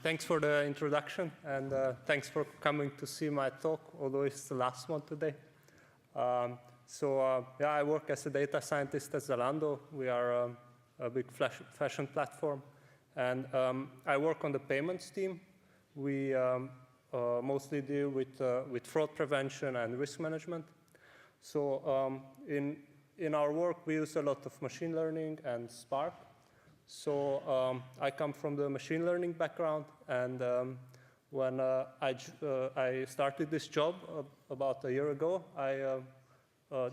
Thanks for the introduction, and thanks for coming to see my talk, although it's the last one today. Yeah, I work as a data scientist at Zalando. We are a big fashion platform, and I work on the payments team. We mostly deal with fraud prevention and risk management. So in our work, we use a lot of machine learning and Spark. So I come from the machine learning background, and when I started this job about a year ago, I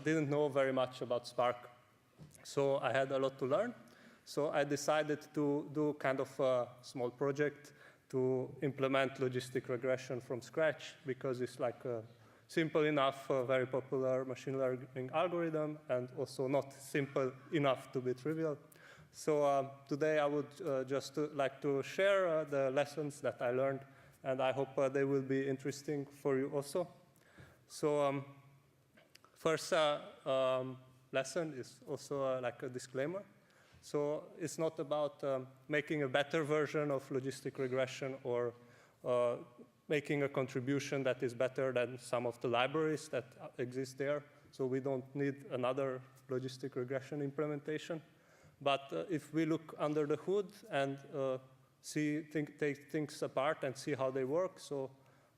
didn't know very much about Spark. So I had a lot to learn. So I decided to do kind of a small project to implement logistic regression from scratch, because it's like a simple enough, very popular machine learning algorithm, and also not simple enough to be trivial. So today I would just like to share the lessons that I learned, and I hope they will be interesting for you also. So first lesson is also like a disclaimer. So it's not about making a better version of logistic regression or making a contribution that is better than some of the libraries that exist there. So we don't need another logistic regression implementation. But if we look under the hood and take things apart and see how they work, so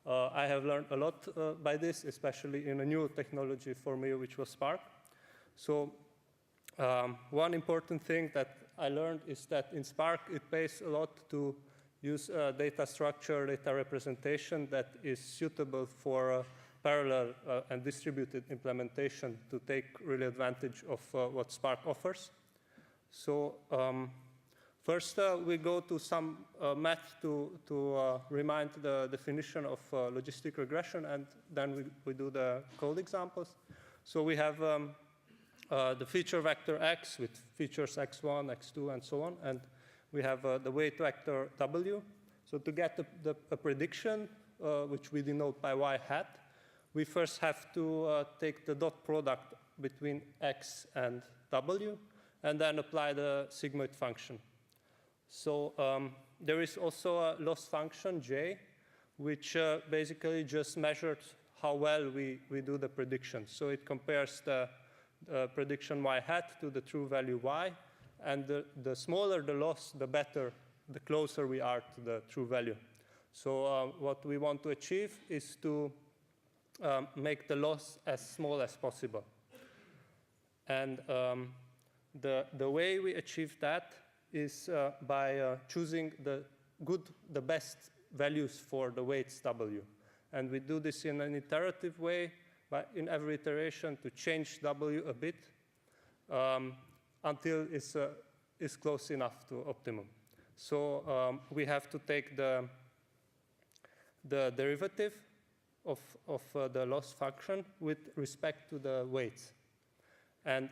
I have learned a lot by this, especially in a new technology for me, which was Spark. So one important thing that I learned is that in Spark, it pays a lot to use data structure, data representation that is suitable for parallel and distributed implementation to take really advantage of what Spark offers. So first, we go to some math to remind the definition of logistic regression, and then we do the code examples. So we have the feature vector x with features x1, x2, and so on, and we have the weight vector w. So to get a prediction, which we denote by y hat, we first have to take the dot product between x and w, and then apply the sigmoid function. So there is also a loss function, j, which basically just measures how well we do the prediction. So it compares the prediction y hat to the true value y, and the smaller the loss, the better, the closer we are to the true value. So what we want to achieve is to make the loss as small as possible. And the way we achieve that is by choosing the best values for the weights w. And we do this in an iterative way, by in every iteration to change w a bit until it's close enough to optimum. So we have to take the derivative of the loss function with respect to the weights. And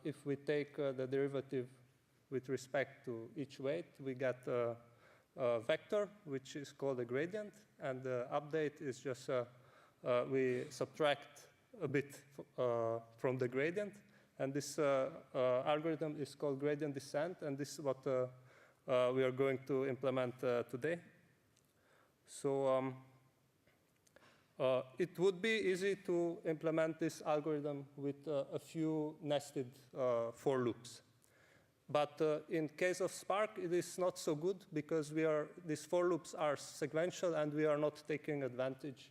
if we take the derivative with respect to each weight, we get a vector, which is called a gradient. And the update is just we subtract a bit from the gradient. And this algorithm is called gradient descent. And this is what we are going to implement today. So it would be easy to implement this algorithm with a few nested for loops. But in case of Spark, it is not so good, because these for loops are sequential, and we are not taking advantage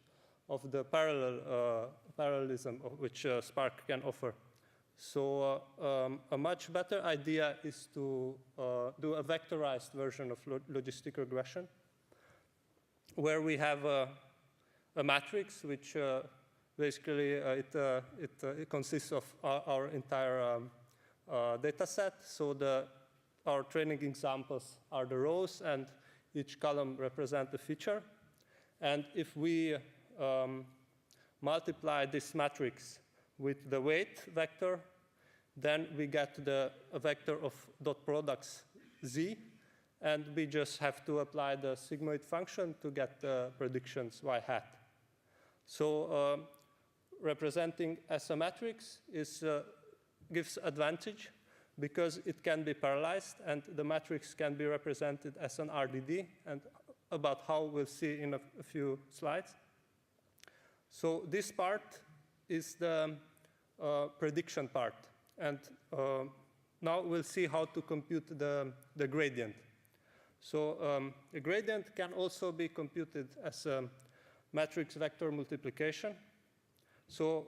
of the parallelism which Spark can offer. So a much better idea is to do a vectorized version of logistic regression, where we have a matrix, which basically it consists of our entire data set. So our training examples are the rows, and each column represents a feature. And if we multiply this matrix with the weight vector, then we get a vector of dot products z, and we just have to apply the sigmoid function to get the predictions y hat. So representing as a matrix gives advantage, because it can be parallelized, and the matrix can be represented as an RDD. And about how we'll see in a few slides. So this part is the prediction part. And now we'll see how to compute the gradient. So a gradient can also be computed as a matrix vector multiplication. So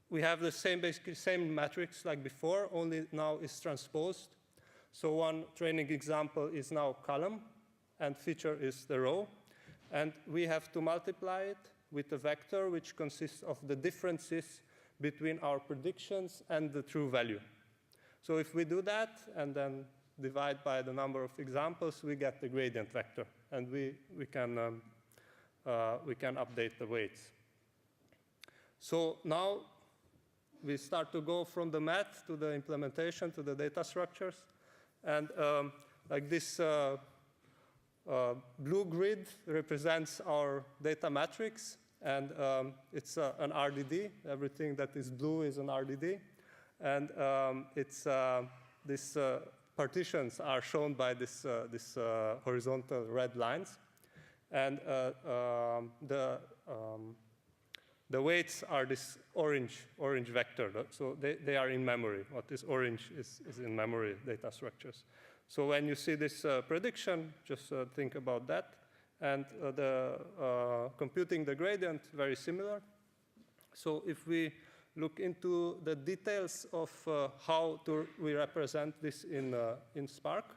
we have the basically same matrix like before, only now it's transposed. So one training example is now column, and feature is the row. And we have to multiply it with a vector which consists of the differences between our predictions and the true value. So if we do that and then divide by the number of examples, we get the gradient vector, and we can update the weights. So now we start to go from the math to the implementation to the data structures. And like this blue grid represents our data matrix, and it's an RDD. Everything that is blue is an RDD. And these partitions are shown by this horizontal red lines. And the weights are this orange vector. So they are in memory. What is orange is in memory data structures. So when you see this prediction, just think about that. And computing the gradient, very similar. So if we look into the details of how we represent this in Spark,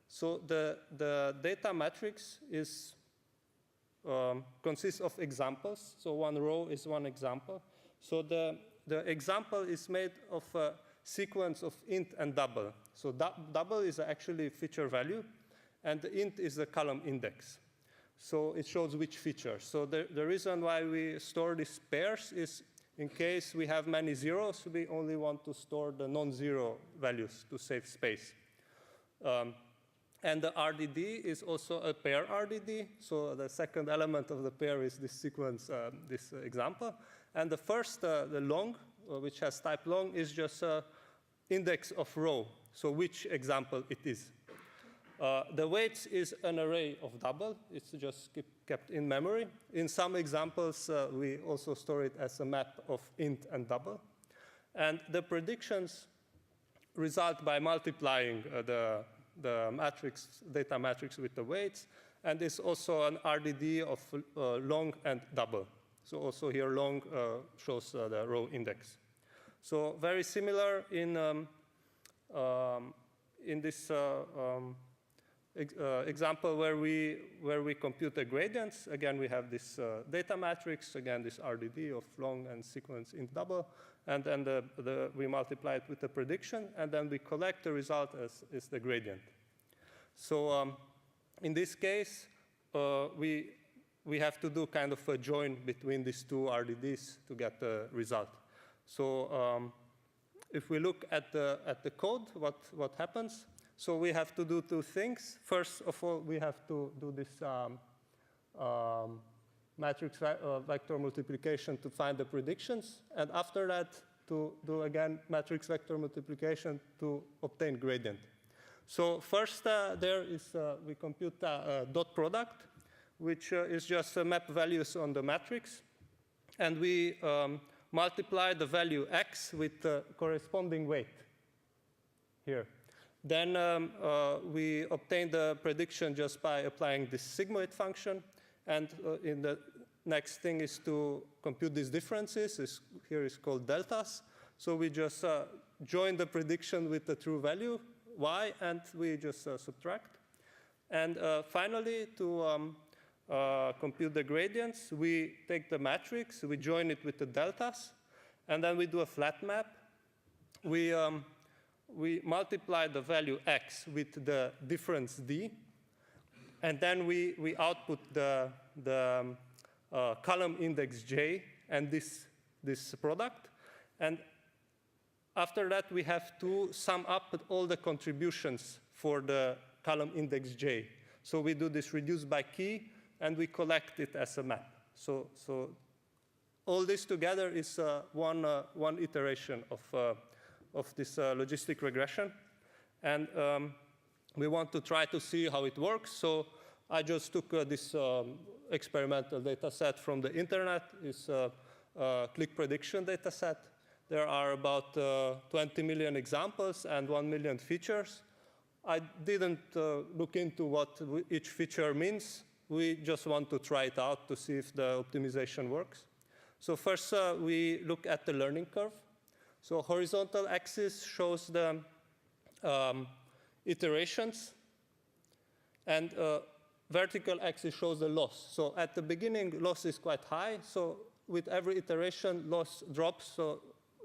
so the data matrix consists of examples. So one row is one example. So the example is made of a sequence of int and double. So double is actually feature value, and the int is the column index. So it shows which feature. So the reason why we store these pairs is in case we have many zeros, we only want to store the non-zero values to save space. And the RDD is also a pair RDD. So the second element of the pair is this sequence, this example. And the first, the long, which has type long, is just an index of row, so which example it is. The weights is an array of double. It's just kept in memory. In some examples, we also store it as a map of int and double. And the predictions result by multiplying the data matrix with the weights, and it's also an RDD of long and double. So also here long shows the row index. So very similar in this example where we compute the gradients. Again, we have this data matrix, again this RDD of long and sequence int double, and then we multiply it with the prediction, and then we collect the result as the gradient. So in this case, we have to do kind of a join between these two RDDs to get the result. So if we look at the code, what happens? So we have to do two things. First of all, we have to do this matrix vector multiplication to find the predictions. And after that, to do, again, matrix vector multiplication to obtain gradient. So first there is we compute a dot product, which is just map values on the matrix. And we multiply the value x with the corresponding weight here. Then we obtain the prediction just by applying this sigmoid function. And in the next thing is to compute these differences. Here is called deltas. So we just join the prediction with the true value, y, and we just subtract. And finally, to compute the gradients, we take the matrix, we join it with the deltas, and then we do a flat map. We multiply the value x with the difference d, and then we output the column index j and this product. And after that, we have to sum up all the contributions for the column index j. So we do this reduce by key, and we collect it as a map. So all this together is one iteration of this logistic regression. And we want to try to see how it works. So I just took this experimental data set from the internet. It's a click prediction data set. There are about 20 million examples and 1 million features. I didn't look into what each feature means. We just want to try it out to see if the optimization works. So first, we look at the learning curve. So horizontal axis shows the iterations, and vertical axis shows the loss. So at the beginning, loss is quite high. So with every iteration, loss drops.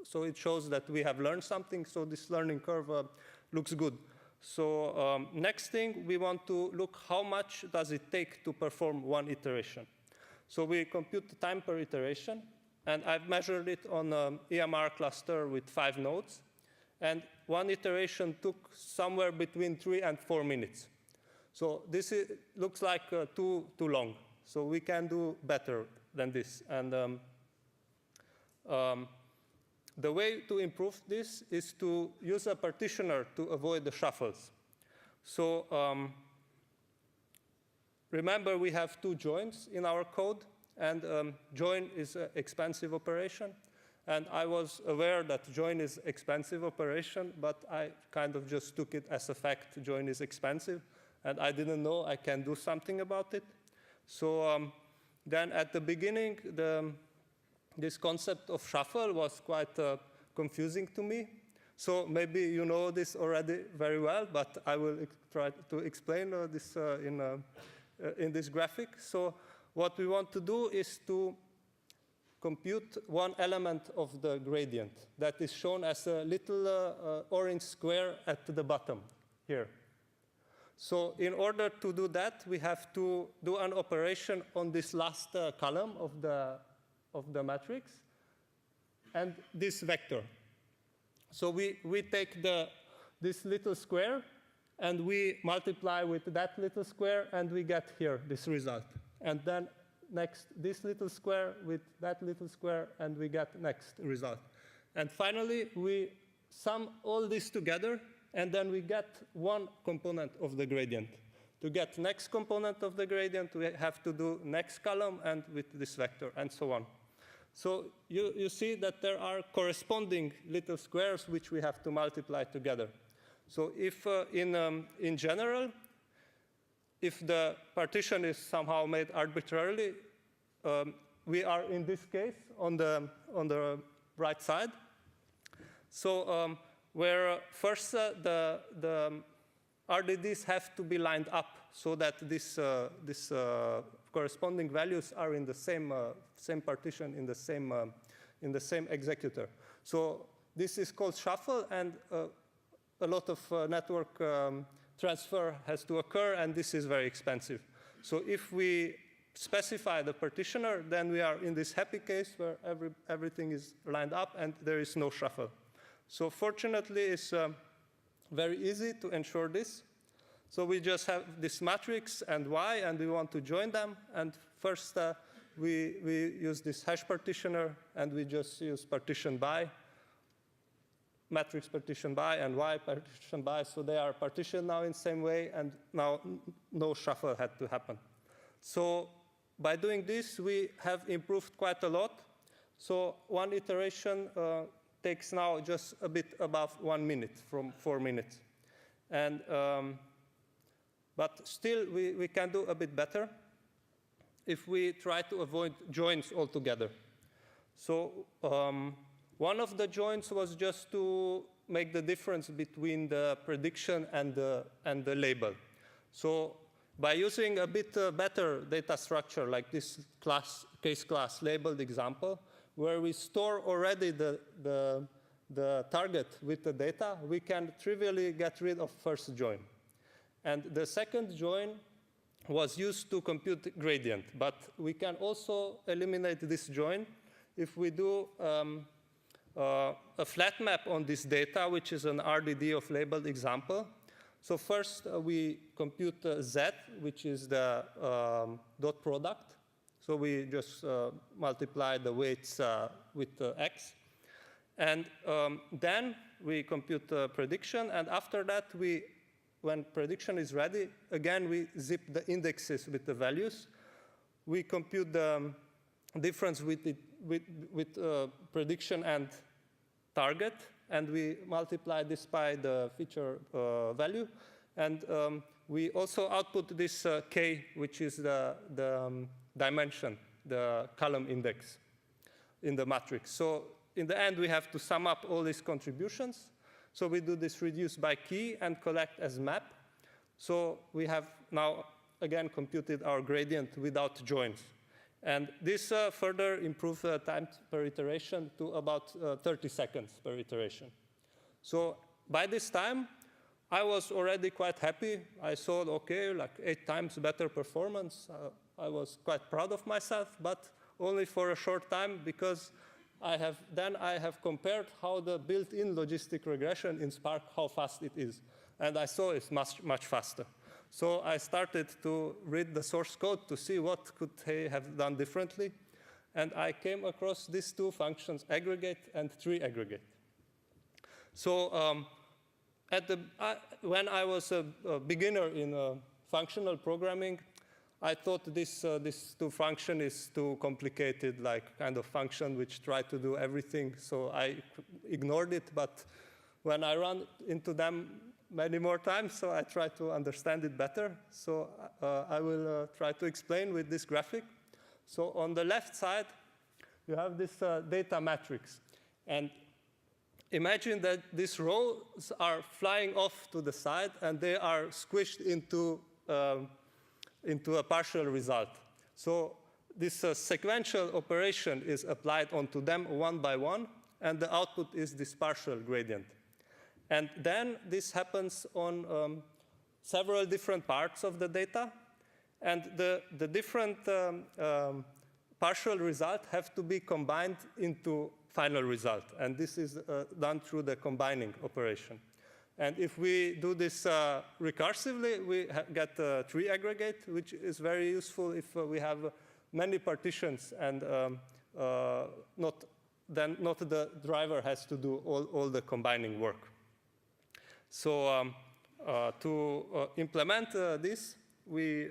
So it shows that we have learned something. So this learning curve looks good. So next thing, we want to look how much does it take to perform one iteration. So we compute the time per iteration. And I've measured it on an EMR cluster with 5 nodes. And one iteration took somewhere between 3 and 4 minutes. So this looks like too long. So we can do better than this. And the way to improve this is to use a partitioner to avoid the shuffles. So remember, we have 2 joins in our code. And join is an expensive operation. And I was aware that join is an expensive operation, but I kind of just took it as a fact. Join is expensive. And I didn't know I can do something about it. So then at the beginning, this concept of shuffle was quite confusing to me. So maybe you know this already very well, but I will try to explain this in this graphic. So what we want to do is to compute one element of the gradient that is shown as a little orange square at the bottom here. So in order to do that, we have to do an operation on this last column of the matrix and this vector. So we take this little square, and we multiply with that little square, and we get here this result. And then next, this little square with that little square, and we get next result. And finally, we sum all this together, and then we get one component of the gradient. To get next component of the gradient, we have to do next column and with this vector, and so on. So you see that there are corresponding little squares which we have to multiply together. So if in general, if the partition is somehow made arbitrarily, we are in this case on the right side. So where first the RDDs have to be lined up so that this corresponding values are in the same partition in the same executor. So this is called shuffle, and a lot of network transfer has to occur, and this is very expensive. So if we specify the partitioner, then we are in this happy case where everything is lined up and there is no shuffle. So fortunately, it's very easy to ensure this. So we just have this matrix and Y, and we want to join them. And first, we use this hash partitioner, and we just use partition by, matrix partition by, and Y partition by. So they are partitioned now in the same way, and now no shuffle had to happen. So by doing this, we have improved quite a lot. So one iteration takes now just a bit above 1 minute from 4 minutes. And but still, we can do a bit better if we try to avoid joins altogether. So one of the joins was just to make the difference between the prediction and the label. So by using a bit better data structure, like this case class labeled example, where we store already the target with the data, we can trivially get rid of first join. And the second join was used to compute gradient. But we can also eliminate this join if we do a flat map on this data, which is an RDD of labeled example. So first, we compute Z, which is the dot product. So we just multiply the weights with X. And then we compute the prediction. And after that, we when prediction is ready, again, we zip the indexes with the values. We compute the difference with prediction and target, and we multiply this by the feature value. And we also output this k, which is the dimension, the column index in the matrix. So in the end, we have to sum up all these contributions. So we do this reduce by key and collect as map. So we have now, again, computed our gradient without joins. And this further improves the time per iteration to about 30 seconds per iteration. So by this time, I was already quite happy. I saw, OK, like 8 times better performance. I was quite proud of myself, but only for a short time, because I have compared how the built-in logistic regression in Spark, how fast it is. And I saw it's much, much faster. So I started to read the source code to see what could they have done differently. And I came across these 2 functions, aggregate and treeAggregate. So when I was a beginner in functional programming, I thought this 2 function is too complicated, like kind of function which try to do everything. So I ignored it. But when I ran into them many more times, so I try to understand it better. So I will try to explain with this graphic. So on the left side, you have this data matrix. And imagine that these rows are flying off to the side, and they are squished into a partial result. So this sequential operation is applied onto them one by one, and the output is this partial gradient. And then this happens on several different parts of the data, and the different partial results have to be combined into final result. And this is done through the combining operation. And if we do this recursively, we get a treeAggregate, which is very useful if we have many partitions, and not the driver has to do all the combining work. So to implement this, we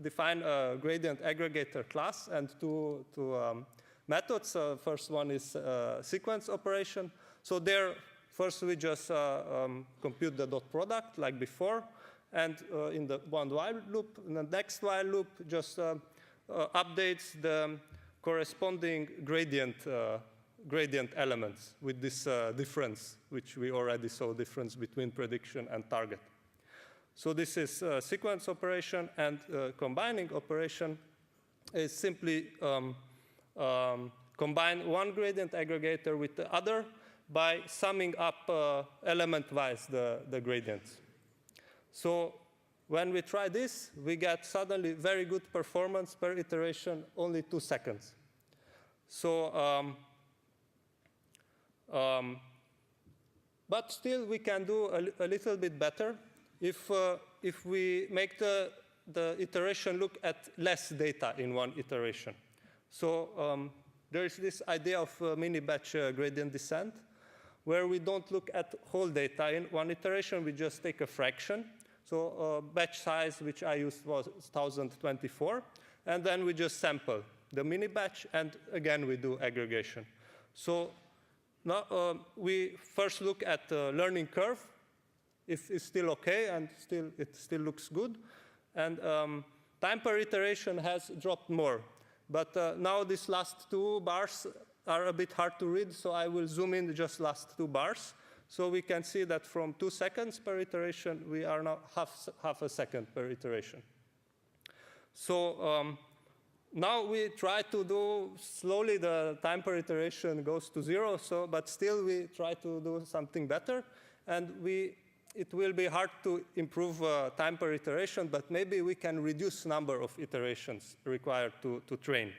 define a gradient aggregator class and two methods. First one is sequence operation. So there, first we just compute the dot product like before, and in the one while loop, in the next while loop, just updates the corresponding gradient elements with this difference, which we already saw difference between prediction and target. So this is sequence operation, and combining operation is simply combine one gradient aggregator with the other by summing up element-wise the gradients. So when we try this, we get suddenly very good performance per iteration, only 2 seconds. So, but still we can do a little bit better if we make the iteration look at less data in one iteration. So there is this idea of mini-batch gradient descent, where we don't look at whole data in one iteration, we just take a fraction. So batch size, which I used, was 1024. And then we just sample the mini-batch, and again, we do aggregation. So now we first look at the learning curve, if it's still OK, and it still looks good. And time per iteration has dropped more. But now these last 2 bars are a bit hard to read, so I will zoom in just last 2 bars. So we can see that from 2 seconds per iteration, we are now half a second per iteration. So now we try to do slowly, the time per iteration goes to 0, but still we try to do something better. And it will be hard to improve time per iteration, but maybe we can reduce number of iterations required to train.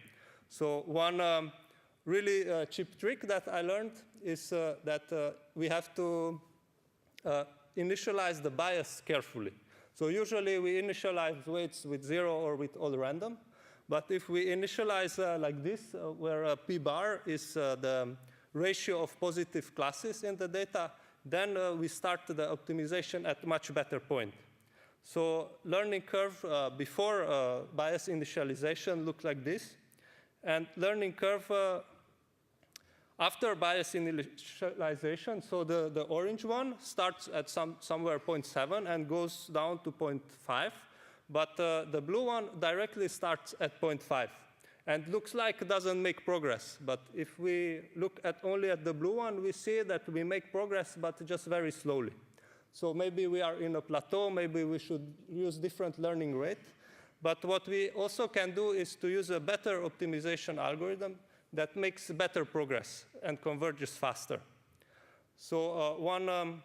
So one really cheap trick that I learned is that we have to initialize the bias carefully. So usually we initialize weights with 0 or with all random. But if we initialize like this, where p bar is the ratio of positive classes in the data, then we start the optimization at a much better point. So learning curve before bias initialization looked like this. And learning curve after bias initialization, so the orange one starts at somewhere 0.7 and goes down to 0.5. But the blue one directly starts at 0.5. And looks like it doesn't make progress. But if we look only at the blue one, we see that we make progress, but just very slowly. So maybe we are in a plateau. Maybe we should use different learning rate. But what we also can do is to use a better optimization algorithm that makes better progress and converges faster. So one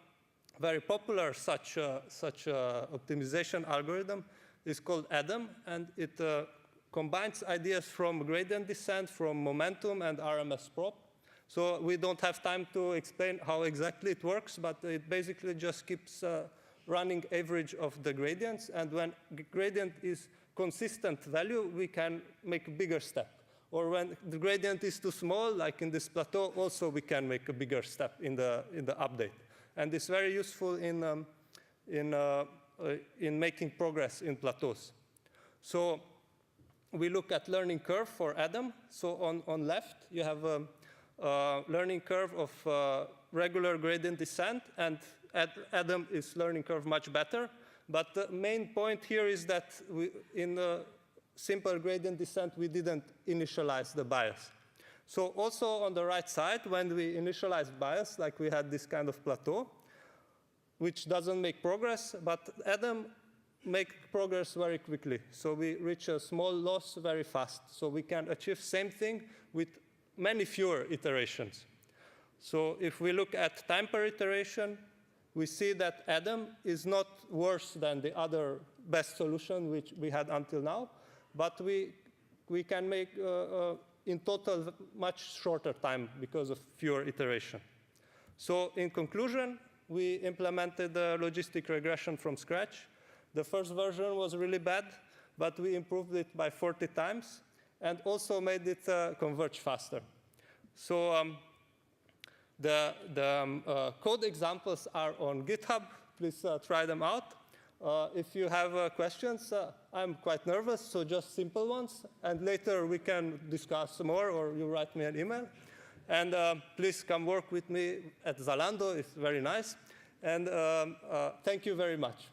very popular such optimization algorithm is called ADAM, and it combines ideas from gradient descent, from momentum, and RMS prop. So we don't have time to explain how exactly it works, but it basically just keeps running average of the gradients. And when gradient is consistent value, we can make a bigger step. Or when the gradient is too small, like in this plateau, also we can make a bigger step in the update. And it's very useful in making progress in plateaus. So we look at learning curve for ADAM. So on left, you have a learning curve of regular gradient descent, and ADAM is learning curve much better. But the main point here is that in the simple gradient descent, we didn't initialize the bias. So also on the right side, when we initialize bias, like we had this kind of plateau, which doesn't make progress, but ADAM make progress very quickly. So we reach a small loss very fast. So we can achieve same thing with many fewer iterations. So if we look at time per iteration, we see that ADAM is not worse than the other best solution which we had until now, but we can make, in total, much shorter time because of fewer iteration. So in conclusion, we implemented the logistic regression from scratch. The first version was really bad, but we improved it by 40 times and also made it converge faster. So the code examples are on GitHub. Please try them out. If you have questions, I'm quite nervous, so just simple ones. And later we can discuss more, or you write me an email. And please come work with me at Zalando. It's very nice. And thank you very much.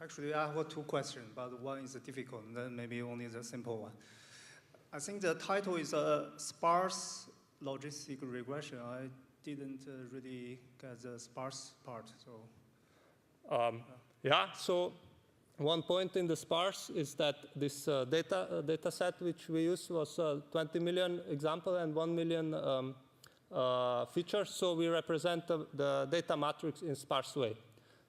Actually, I have two questions, but one is difficult, and then maybe only the simple one. I think the title is Sparse Logistic Regression. I didn't really get the sparse part. So, yeah, so one point in the sparse is that this data set which we used was 20 million example and 1 million features. So we represent the data matrix in sparse way.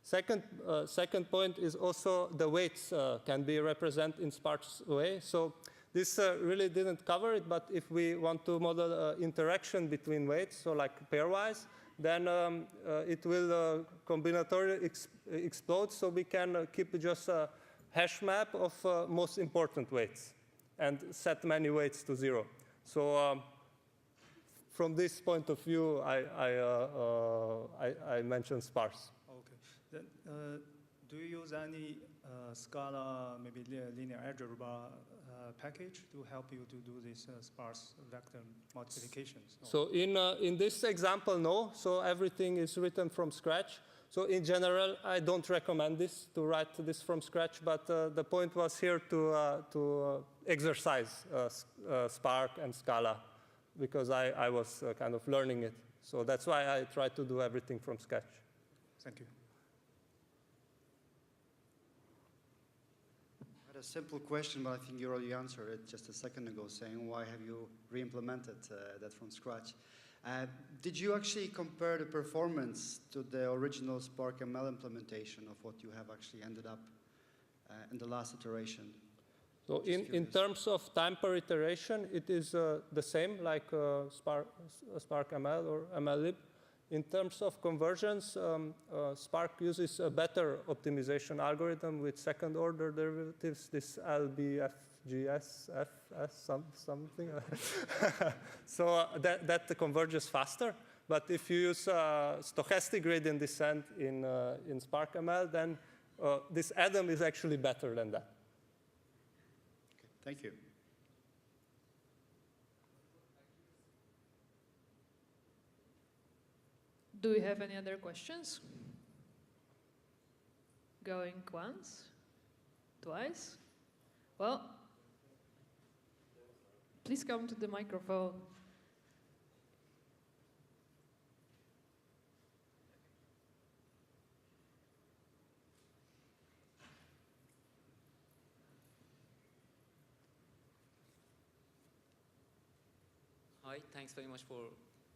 Second point is also the weights can be represented in sparse way. So this really didn't cover it, but if we want to model interaction between weights, so like pairwise, then it will combinatorially explode, so we can keep just a hash map of most important weights and set many weights to 0. So from this point of view, I mentioned sparse. Then, do you use any Scala, maybe linear algebra package to help you to do this sparse vector multiplications? So in this example, no. So everything is written from scratch. So in general, I don't recommend this, to write this from scratch. But the point was here to exercise Spark and Scala, because I was kind of learning it. So that's why I tried to do everything from scratch. Thank you. A simple question, but I think you already answered it just a second ago, saying why have you re-implemented that from scratch? Did you actually compare the performance to the original Spark ML implementation of what you have actually ended up in the last iteration? So in terms of time per iteration, it is the same like Spark ML or MLlib. In terms of convergence, Spark uses a better optimization algorithm with second-order derivatives, this LBFGS, something. So that converges faster. But if you use stochastic gradient descent in Spark ML, then this Adam is actually better than that. Okay, thank you. Do we have any other questions? Going once? Twice? Well, please come to the microphone. Hi, thanks very much for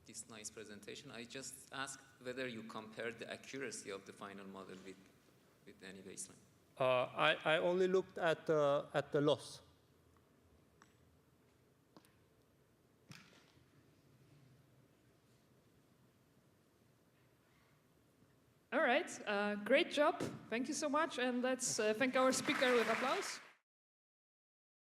this nice presentation. I just asked whether you compared the accuracy of the final model with any baseline. I only looked at the loss. All right, great job. Thank you so much. And let's thank our speaker with applause.